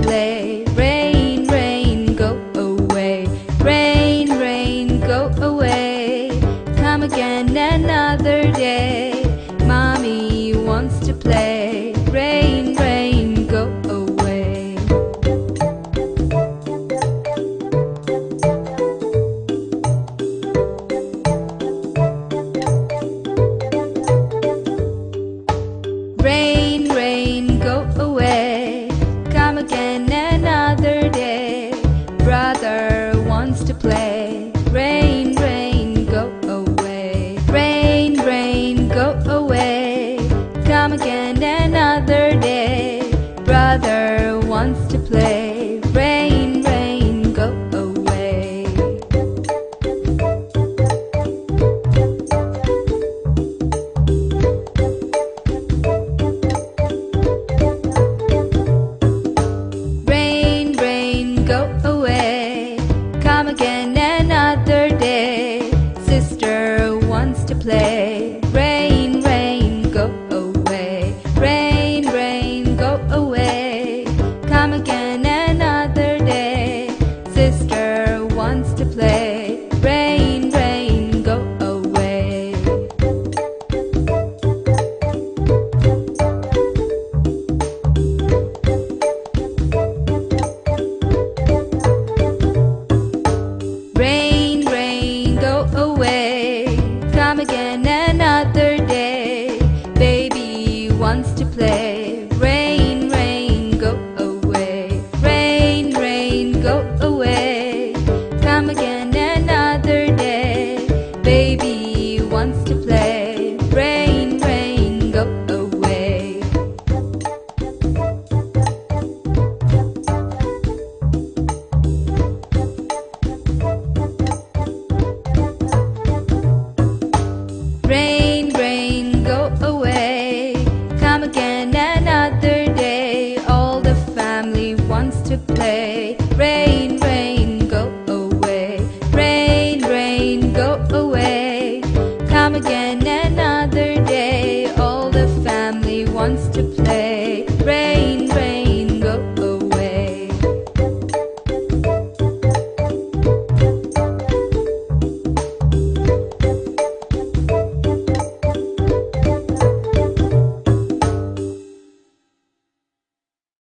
play. Rain, rain, go away. Rain, rain, go away. Come again another day. Mommy wants to play. Rain, rain, go away. Rain, rain, go away. Come again another day. Brother wants to play. Rain, rain, go away. Rain, rain, go away. Come again another day. Brother wants to play. Rain, rain, go away. Rain, rain, go away. Come again another day. Sister wants to play. Rain, rain, go away. Rain, rain, go away. Come again